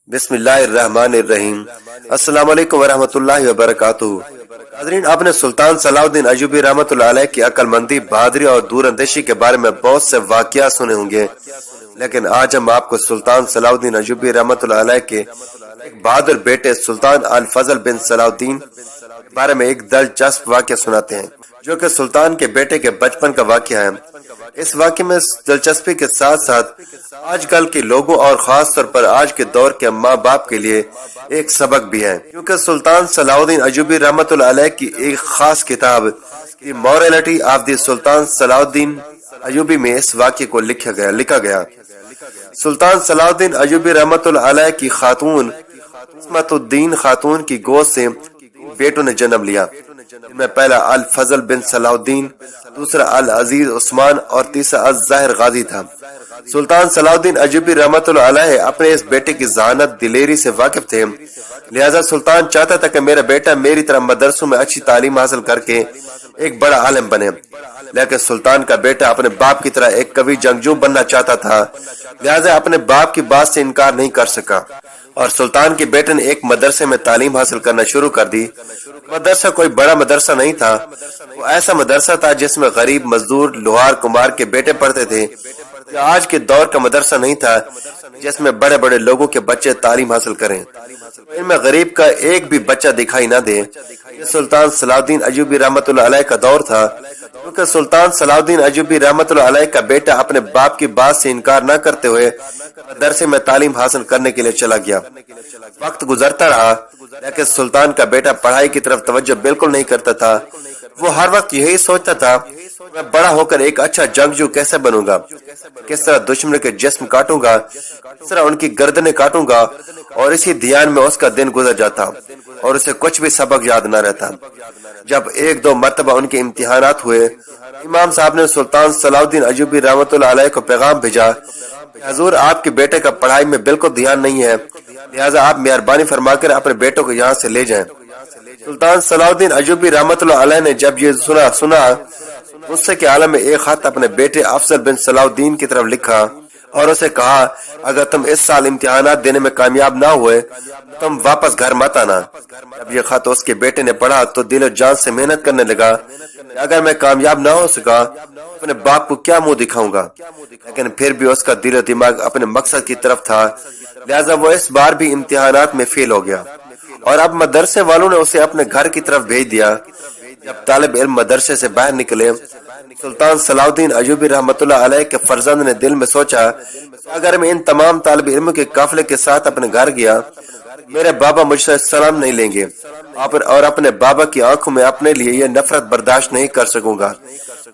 बिस्मिल्लाहिर्रहमानिर्रहीम। अस्सलाम वालेकुम वरहमतुल्लाहि वबरकातुहू। नाज़रीन, आपने सुल्तान सलाहुद्दीन अय्यूबी रहमतुल्लाह अलैह की अक्लमंदी, बहादुरी और दूरअंदेशी के बारे में बहुत से वाक़िया सुने होंगे, लेकिन आज हम आपको सुल्तान सलाहुद्दीन अय्यूबी रहमतुल्लाह अलैह के एक बहादुर बेटे सुल्तान अल फजल बिन सलाहुद्दीन के बारे में एक दिलचस्प वाक़या सुनाते हैं, जो कि सुल्तान के बेटे के बचपन का वाक़या है। इस वाक़ये में दिलचस्पी के साथ साथ आजकल के लोगों और खास तौर पर आज के दौर के माँ बाप के लिए एक सबक भी है, क्योंकि सुल्तान सलाहुद्दीन अय्यूबी रहमतुल्लाह अलैह की एक खास किताब the morality of the sultan Salahuddin Ayyubi में इस वाक़ये को लिखा गया। सुल्तान सलाहुद्दीन अय्यूबी रहमतुल्लाह अलैह की खातून इस्मतुद्दीन खातून की गोद से बेटों ने जन्म लिया, जिनमें पहला अल फजल बिन सलाहुद्दीन, दूसरा अल अजीज उस्मान और तीसरा अल ज़ाहिर गाजी था। सुल्तान सलाहुद्दीन अय्यूबी रहमतुल्लाह अलैह अपने इस बेटे की ज़हानत दिलेरी से वाकिफ थे, लिहाजा सुल्तान चाहता था कि मेरा बेटा मेरी तरह मदरसों में अच्छी तालीम हासिल करके एक बड़ा आलिम बने, लेकिन सुल्तान का बेटा अपने बाप की तरह एक कवि जंगजू बनना चाहता था, लिहाजा अपने बाप की बात से इनकार नहीं कर सका और सुल्तान के बेटे ने एक मदरसे में तालीम हासिल करना शुरू कर दी। मदरसा कोई बड़ा मदरसा नहीं था, वो ऐसा मदरसा था जिसमें गरीब मजदूर लोहार कुमार के बेटे पढ़ते थे। आज के दौर का मदरसा नहीं था जिसमें बड़े बड़े लोगों के बच्चे तालीम हासिल करें, इनमें गरीब का एक भी बच्चा दिखाई ना दे। ये सुल्तान सलाहुद्दीन अय्यूबी रहमतुल्लाह अलैह का दौर था, क्योंकि सुल्तान सलाहुद्दीन अय्यूबी रहमतुल्लाह अलैह का बेटा अपने बाप की बात से इनकार न करते हुए मदरसे में तालीम हासिल करने के लिए चला गया। वक्त गुजरता रहा, लेकिन सुल्तान का बेटा पढ़ाई की तरफ तवज्जो बिल्कुल नहीं करता था। वो हर वक्त यही सोचता था, मैं बड़ा होकर एक अच्छा जंगजू कैसे बनूंगा, किस तरह दुश्मन के जिस्म काटूंगा, किस तरह उनकी गर्दनें काटूंगा, और इसी ध्यान में उसका दिन गुजर जाता और उसे कुछ भी सबक याद न रहता। जब एक दो मरतबा उनके इम्तिहानात हुए, इमाम साहब ने सुल्तान सलाहुद्दीन अय्यूबी रहमतुल्लाह अलैह को पैगाम भेजा, हजूर, आपके बेटे का पढ़ाई में बिल्कुल ध्यान नहीं है, लिहाजा आप मेहरबानी फरमाकर अपने बेटों को यहाँ से ले जाएं। सुल्तान सलाहुद्दीन अय्यूबी रहमतुल्लाह अलैह ने जब ये सुना गुस्से के आलम में एक खत अपने बेटे अफजल बिन सलाहुद्दीन की तरफ लिखा और उसे कहा, अगर तुम इस साल इम्तिहानात देने में कामयाब ना हुए तो तुम वापस घर मत आना। जब ये खत उसके बेटे ने पढ़ा तो दिलो जान से मेहनत करने लगा, अगर मैं कामयाब ना हो सका अपने बाप को क्या मुंह दिखाऊंगा, लेकिन फिर भी उसका दिलो दिमाग अपने मकसद की तरफ था, लिहाजा वो इस बार भी इम्तिहानात में फेल हो गया और अब मदरसे वालों ने उसे अपने घर की तरफ भेज दिया। जब तालिब इल्म मदरसे से बाहर निकले, सुल्तान सलाहुद्दीन अय्यूबी रहमतुल्लाह अलैह के फर्जंद ने दिल में सोचा, अगर मैं इन तमाम तालिब इल्म के काफिले के साथ अपने घर गया, मेरे बाबा मुझसे सलाम नहीं लेंगे और अपने बाबा की आंखों में अपने लिए यह नफरत बर्दाश्त नहीं कर सकूंगा।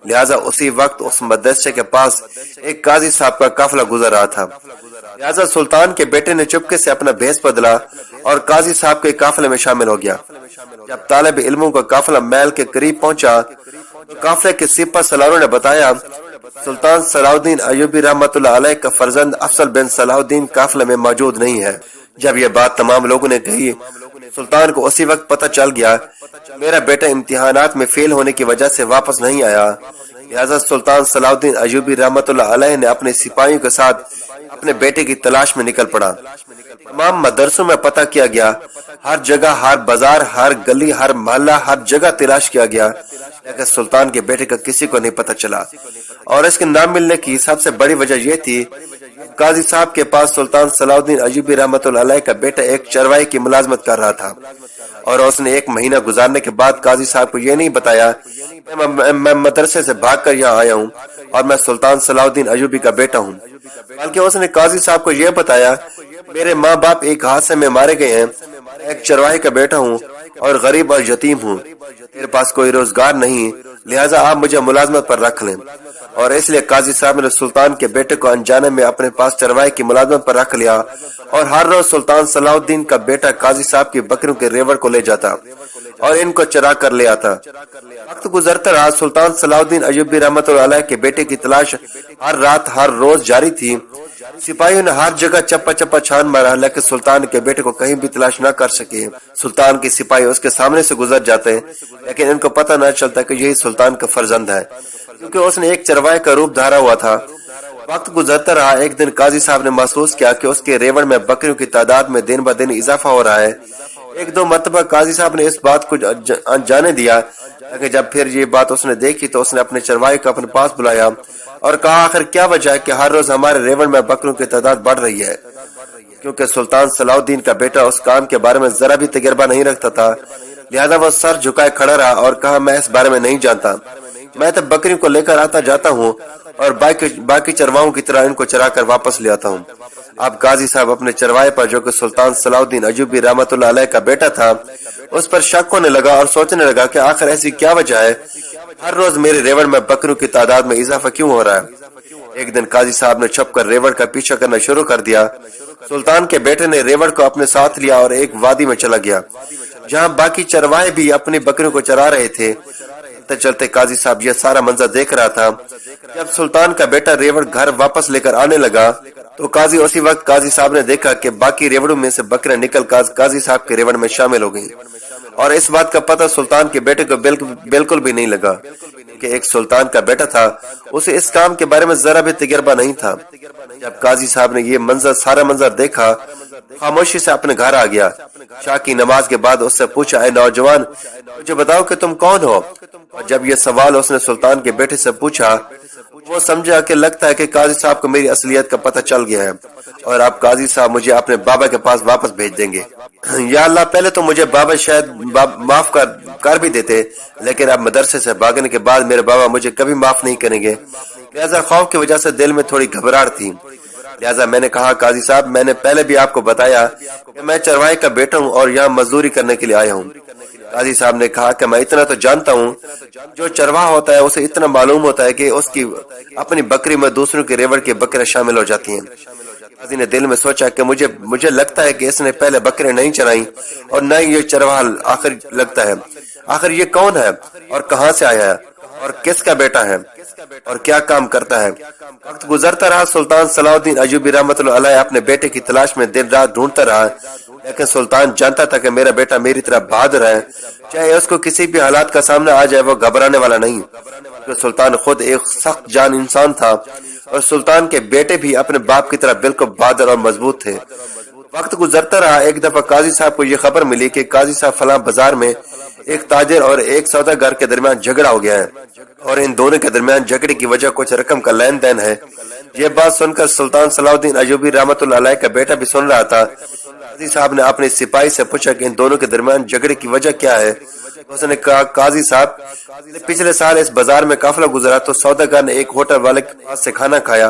लिहाजा उसी वक्त उस मदरसे के पास एक काजी साहब का काफिला गुजर रहा था। लिहाजा सुल्तान के बेटे ने चुपके से अपना भेस बदला और काजी साहब के काफिले में शामिल हो गया। जब तालिब इल्मों का काफिला महल के करीब पहुंचा तो काफिले के सिपा सलारों ने बताया, सुल्तान सलाहुद्दीन अय्यूबी रहमतुल्लाह अलैह का फर्जंद अफजल बिन सलाहुद्दीन काफिले में मौजूद नहीं है। जब यह बात तमाम लोगों ने कही, सुल्तान को उसी वक्त पता चल गया मेरा बेटा इम्तिहानात में फेल होने की वजह से वापस नहीं आया। लिहाजा सुल्तान सलाहुद्दीन अय्यूबी रहमतुल्लाह अलैह ने अपने सिपाहियों के साथ अपने बेटे की तलाश में निकल पड़ा। तमाम मदरसों में पता किया गया, हर जगह, हर बाजार, हर गली, हर मोहल्ला, हर जगह तलाश किया गया, लेकिन सुल्तान के बेटे का किसी को नहीं पता चला। और इसके नाम मिलने की सबसे बड़ी वजह यह थी, काजी साहब के पास सुल्तान सलाहुद्दीन अय्यूबी रहमतुल्लाह अलैह का बेटा एक चरवाहे की मुलाजमत कर रहा था और उसने एक महीना गुजारने के बाद काजी साहब को यह नहीं बताया मैं मदरसे से भागकर यहाँ आया हूँ और मैं सुल्तान सलाहुद्दीन अय्यूबी का बेटा हूँ, बल्कि उसने काजी साहब को यह बताया, मेरे माँ बाप एक हादसे में मारे गए हैं, एक चरवाहे का बेटा हूँ और गरीब और यतीम हूँ, मेरे पास कोई रोजगार नहीं, लिहाजा आप मुझे मुलाजमत पर रख लें। और इसलिए काजी साहब ने सुल्तान के बेटे को अनजाने में अपने पास चरवाहे की मुलाजमत पर रख लिया और हर रोज सुल्तान सलाहुद्दीन का बेटा काजी साहब की बकरियों के रेवड़ को ले जाता और इनको चरा कर ले आता। वक्त गुजरता रहा, सुल्तान सलाहुद्दीन अय्यूबी रहमतुल्लाह अलैह के बेटे की तलाश हर रात हर रोज जारी थी। सिपाहियों ने हर जगह चप्पा चप्पा छान मारा, लेकिन सुल्तान के बेटे को कहीं भी तलाश न कर सके। सुल्तान के सिपाही उसके सामने से गुजर जाते, लेकिन इनको पता न चलता कि यही सुल्तान का फर्जंद है, क्योंकि उसने एक चरवाहे का रूप धारा हुआ था। वक्त गुजरता रहा। एक दिन काजी साहब ने महसूस किया कि उसके रेवड़ में बकरियों की तादाद में दिन ब दिन इजाफा हो रहा है। एक दो मरतबा काजी साहब ने इस बात को अनजाने दिया, लेकिन जब फिर ये बात उसने देखी तो उसने अपने चरवाहे को अपने पास बुलाया और कहा, आखिर क्या वजह है कि हर रोज हमारे रेवड़ में बकरियों की तादाद बढ़ रही है? क्योंकि सुल्तान सलाउद्दीन का बेटा उस काम के बारे में जरा भी तजर्बा नहीं रखता था, लिहाजा वो सर झुकाए खड़ा रहा और कहा, मैं इस बारे में नहीं जानता। मैं तो बकरियों को लेकर आता जाता हूँ और बाकी चरवाहों की तरह इनको चरा कर वापस ले आता हूँ। अब काजी साहब अपने चरवाहे पर, जो कि सुल्तान सलाउद्दीन अयूबी रहमतुल्लाह अलैह का बेटा था, उस पर शक होने लगा और सोचने लगा कि आखिर ऐसी क्या वजह है, हर रोज मेरे रेवड़ में बकरियों की तादाद में इजाफा क्यों हो रहा है। एक दिन काजी साहब ने छुपकर रेवड़ का पीछा करना शुरू कर दिया। सुल्तान के बेटे ने रेवड़ को अपने साथ लिया और एक वादी में चला गया, जहाँ बाकी चरवाहे भी अपनी बकरियों को चरा रहे थे। चलते काजी साहब यह सारा मंजर देख रहा था। जब सुल्तान का बेटा रेवड़ घर वापस लेकर आने लगा तो उसी वक्त काजी साहब ने देखा कि बाकी रेवड़ों में से बकरियां निकल काजी साहब के रेवड़ में शामिल हो गईं। और इस बात का पता सुल्तान के बेटे को बिल्कुल भी नहीं लगा कि एक सुल्तान का बेटा था, उसे इस काम के बारे में जरा भी तजर्बा नहीं था। जब काजी साहब ने ये सारा मंजर देखा, खामोशी से अपने घर आ गया। शाह की नमाज के बाद उससे पूछा, ऐ नौजवान, मुझे बताओ कि तुम कौन हो? और जब ये सवाल उसने सुल्तान के बेटे से पूछा, वो समझा कि लगता है कि काजी साहब को मेरी असलियत का पता चल गया है और अब काजी साहब मुझे अपने बाबा के पास वापस भेज देंगे। या अल्लाह, पहले तो मुझे बाबा शायद माफ कर भी देते, लेकिन अब मदरसे से भागने के बाद मेरे बाबा मुझे कभी माफ नहीं करेंगे। लिहाजा खौफ की वजह से दिल में थोड़ी घबराहट थी। लिहाजा मैंने कहा, काजी साहब, मैंने पहले भी आपको बताया कि मैं चरवाहे का बेटा हूँ और यहाँ मजदूरी करने के लिए आया हूँ। काजी साहब ने कहा कि मैं इतना तो जानता हूँ, जो चरवाहा होता है उसे इतना मालूम होता है कि उसकी अपनी बकरी में दूसरों के रेवड़ की बकरियां शामिल हो जाती हैं। काजी ने दिल में सोचा कि मुझे लगता है कि इसने पहले बकरियां नहीं चराई और न ये चरवाहा आखिर लगता है। आखिर ये कौन है और कहाँ से आया है और किसका बेटा है और क्या काम करता है? वक्त गुजरता रहा। सुल्तान सलाउद्दीन अयूबी रहमतुल्लाह अलैह अपने बेटे की तलाश में दिन रात ढूंढता रहा, लेकिन सुल्तान जानता था कि मेरा बेटा मेरी तरह बहादुर है, चाहे उसको किसी भी हालात का सामना आ जाए वो घबराने वाला नहीं। तो सुल्तान खुद एक सख्त जान इंसान था और सुल्तान के बेटे भी अपने बाप की तरह बिल्कुल बहादुर और मजबूत थे। वक्त गुजरता रहा। एक दफा काजी साहब को यह खबर मिली कि काजी साहब फलां बाजार में एक ताजिर और एक सौदागर के दरमियान झगड़ा हो गया है और इन दोनों के दरमियान झगड़े की वजह कुछ रकम का लेन देन है। ये बात सुनकर सुल्तान सलाउद्दीन अयूबी रहमतुल्लाह अलैह का बेटा भी सुन रहा था। काजी साहब ने अपने सिपाही से पूछा कि इन दोनों के दरमियान झगड़े की वजह क्या है। उसने कहा, काजी साहब, पिछले साल इस बाजार में काफिला गुजरा तो सौदागर ने एक होटल वाले के पास से खाना खाया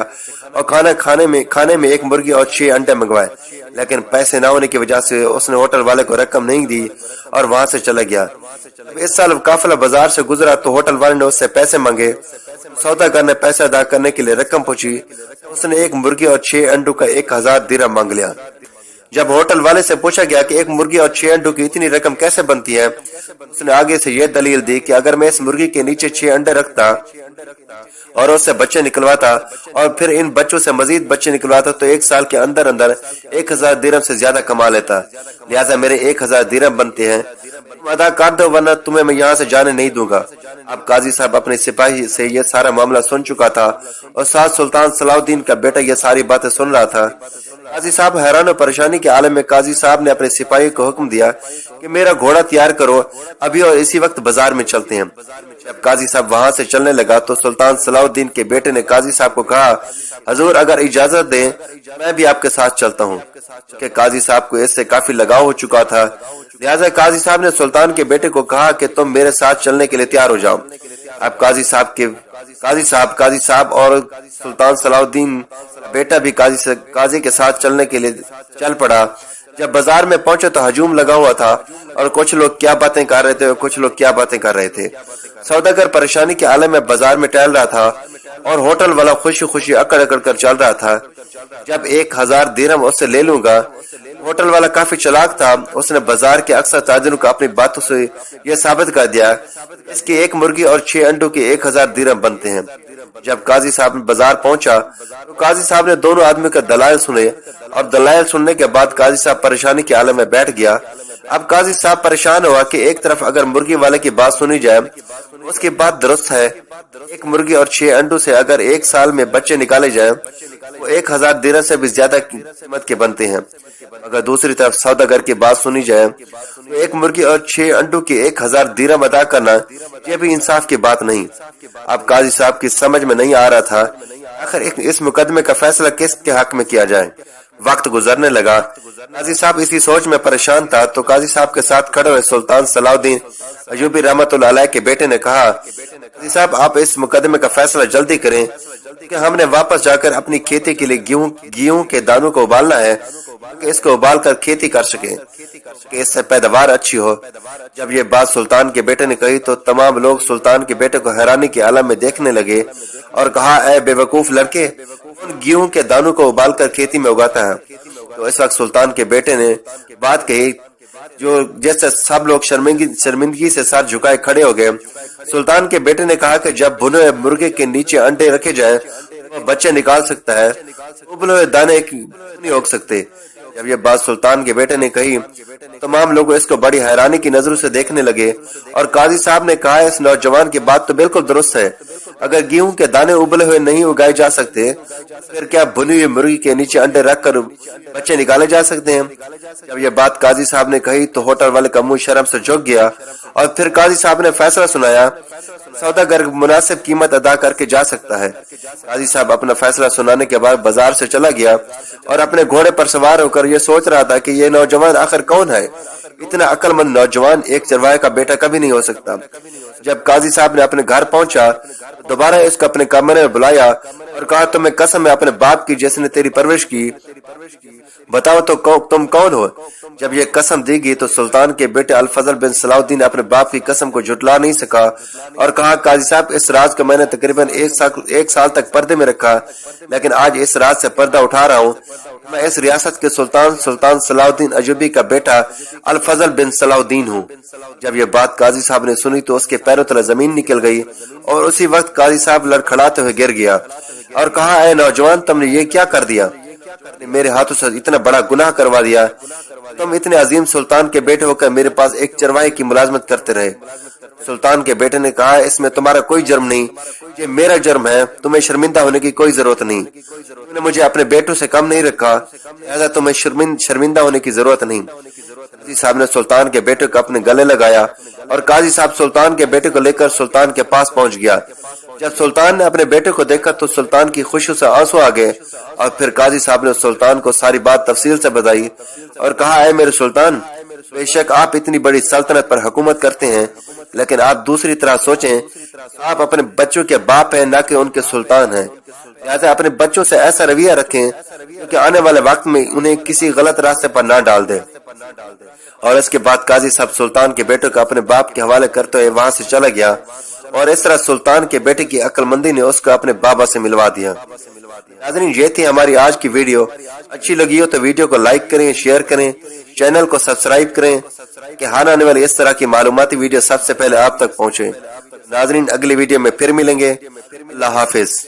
और खाने में एक मुर्गी और 6 अंडे मंगवाए, लेकिन पैसे न होने की वजह से उसने होटल वाले को रकम नहीं दी और वहां से चला गया। इस साल काफिला बाजार से गुजरा तो होटल वाले ने उससे पैसे मांगे। सौदागर ने पैसे अदा करने के लिए रकम पूछी। उसने एक मुर्गी और 6 अंडों का 1000 दिरहम मांग लिया। जब होटल वाले से पूछा गया कि एक मुर्गी और 6 अंडों की इतनी रकम कैसे बनती है, उसने आगे से यह दलील दी कि अगर मैं इस मुर्गी के नीचे 6 अंडे रखता और उससे बच्चे निकलवाता और फिर इन बच्चों से मजीद बच्चे निकलवाता तो एक साल के अंदर अंदर 1000 दिरहम से ज्यादा कमा लेता। लिहाजा मेरे 1000 दिरहम बनते हैं, तुम अदा कर दो वरना तुम्हें मैं यहाँ से जाने नहीं दूंगा। अब काजी साहब अपने सिपाही से यह सारा मामला सुन चुका था और साथ सुल्तान सलाउद्दीन का बेटा यह सारी बातें सुन रहा था। काजी साहब हैरान और परेशानी के आलम में काजी साहब ने अपने सिपाही को हुक्म दिया कि मेरा घोड़ा तैयार करो, अभी और इसी वक्त बाजार में चलते हैं। जब काजी साहब वहां से चलने लगा तो सुल्तान सलाउद्दीन के बेटे ने काजी साहब को कहा, हजूर अगर इजाजत दें मैं भी आपके साथ चलता हूँ। कि काजी साहब को इससे काफी लगाव हो चुका था, लिहाजा काजी साहब ने सुल्तान के बेटे को कहा कि तुम मेरे साथ चलने के लिए तैयार हो जाओ। अब काजी साहब और सुल्तान सलाउद्दीन बेटा भी काजी के साथ चलने के लिए चल पड़ा। जब बाजार में पहुंचे तो हजूम लगा हुआ था और कुछ लोग क्या बातें कर रहे थे और कुछ लोग क्या बातें कर रहे थे। सौदागर परेशानी के आलम में बाजार में टहल रहा था और होटल वाला खुशी खुशी अकड़ अकड़ कर चल रहा था। जब 1000 दिरहम उससे ले लूंगा। होटल वाला काफी चालाक था, उसने बाजार के अक्सर ताजिरों को अपनी बातों से यह साबित कर दिया इसकी एक मुर्गी और 6 अंडों के 1000 दिरहम बनते हैं। जब काजी साहब बाजार पहुंचा तो काजी साहब ने दोनों आदमी का दलाइल सुने और दलाइल सुनने के बाद काजी साहब परेशानी के आलम में बैठ गया। अब काजी साहब परेशान हुआ कि एक तरफ अगर मुर्गी वाले की बात सुनी जाए उसकी बात दुरुस्त है। एक मुर्गी और 6 अंडों से अगर एक साल में बच्चे निकाले जाएं, वो 1000 दिरहम से भी ज्यादा कीमत के बनते हैं। अगर दूसरी तरफ सौदागर की बात सुनी जाए तो एक मुर्गी और 6 अंडों के 1000 दिरहम अदा करना यह भी इंसाफ की बात नहीं। अब काजी साहब की समझ में नहीं आ रहा था आखिर इस मुकदमे का फैसला किसके हक में किया जाए। वक्त गुजरने लगा। काजी साहब इसी सोच में परेशान था तो काजी साहब के साथ खड़े हुए सुल्तान सलाउद्दीन अयूबी रहमतुल्लाह अलैह के बेटे ने कहा, काजी साहब आप इस मुकदमे का फैसला जल्दी करें कि हमने वापस जाकर अपनी खेती के लिए गेहूं के दानों को उबालना है कि इसको उबाल कर खेती कर सके कि इससे पैदावार अच्छी हो। जब ये बात सुल्तान के बेटे ने कही तो तमाम लोग सुल्तान के बेटे को हैरानी के आलम में देखने लगे और कहा, ऐ बेवकूफ लड़के, उन गेहूं के दानों को उबाल कर खेती में उगाता है। तो इस वक्त सुल्तान के बेटे ने बात कही जो जैसे सब लोग शर्मिंदगी से सर झुकाए खड़े हो गए। सुल्तान के बेटे ने कहा कि जब भुने हुए मुर्गे के नीचे अंडे रखे जाए तो बच्चे निकाल सकता है, उबले हुए दाने नहीं उग सकते। जब ये बात सुल्तान के बेटे ने कही तमाम लोग इसको बड़ी हैरानी की नजरों से देखने लगे और काजी साहब ने कहा, इस नौजवान की बात तो बिल्कुल दुरुस्त है। अगर गेहूं के दाने उबले हुए नहीं उगाए जा सकते फिर क्या भुनी हुई मुर्गी के नीचे अंडे रखकर बच्चे निकाले जा सकते हैं। जब ये बात काजी साहब ने कही तो होटल वाले का मुंह शर्म से झुक गया और फिर काजी साहब ने फैसला सुनाया, सौदागर मुनासिब कीमत अदा करके जा सकता है। काजी साहब अपना फैसला सुनाने के बाद बाजार से चला गया और अपने घोड़े पर सवार होकर ये सोच रहा था कि ये नौजवान आखिर कौन है। इतना अक्लमंद नौजवान एक चरवाहे का बेटा कभी नहीं हो सकता। जब काजी साहब ने अपने घर पहुंचा दोबारा इसको अपने कमरे में बुलाया और कहा, तुम्हें कसम है अपने बाप की जिसने तेरी परवरिश की, बताओ तो तुम कौन हो। जब ये कसम दी गई तो सुल्तान के बेटे अल फजल बिन सलाउद्दीन अपने बाप की कसम को झुटला नहीं सका और कहा, काजी साहब इस राज को मैंने तकरीबन एक साल तक पर्दे में रखा, लेकिन आज इस राज से पर्दा उठा रहा हूँ। मैं इस रियासत के सुल्तान सलाउद्दीन अयूबी का बेटा अल फजल बिन सलाउद्दीन हूँ। जब ये बात काजी साहब ने सुनी तो उसके पैरों तले जमीन निकल गई और उसी वक्त काजी साहब लड़खड़ाते हुए गिर गया और कहा, ऐ नौजवान, तुमने ये क्या कर दिया, मेरे हाथों से इतना बड़ा गुनाह करवा दिया। तुम इतने अजीम सुल्तान के बेटे होकर मेरे पास एक चरवाहे की मुलाजमत करते रहे। सुल्तान के बेटे ने कहा, इसमें तुम्हारा कोई जुर्म नहीं, ये मेरा जुर्म है। तुम्हें शर्मिंदा होने की कोई जरूरत नहीं, तुमने मुझे अपने बेटों से कम नहीं रखा, लिहाजा तुम्हें शर्मिंदा होने की जरूरत नहीं। काजी साहब ने सुल्तान के बेटे को अपने गले लगाया और काजी साहब सुल्तान के बेटे को लेकर सुल्तान के पास पहुंच गया। जब सुल्तान ने अपने बेटे को देखा तो सुल्तान की खुशी से आंसू आ गए और फिर काजी साहब ने सुल्तान को सारी बात तफसील से बताई और कहा, ऐ मेरे सुल्तान, बेशक आप इतनी बड़ी सल्तनत पर हुकूमत करते हैं, लेकिन आप दूसरी तरह सोचें, आप अपने बच्चों के बाप हैं न कि उनके सुल्तान हैं। लिहाजा अपने बच्चों से ऐसा रवैया रखें कि आने वाले वक्त में उन्हें किसी गलत रास्ते पर ना डाल दे। और इसके बाद काजी साहब सुल्तान के बेटे को अपने बाप के हवाले करते हुए वहां से चला गया और इस तरह सुल्तान के बेटे की अक्लमंदी ने उसको अपने बाबा से मिलवा दिया। नाज़रीन, ये थी हमारी आज की वीडियो। अच्छी लगी हो तो वीडियो को लाइक करें, शेयर करें, चैनल को सब्सक्राइब करें कि हर आने वाली इस तरह की मालूमाती वीडियो सबसे पहले आप तक पहुंचे। नाज़रीन, अगली वीडियो में फिर मिलेंगे। अल्लाह हाफिज।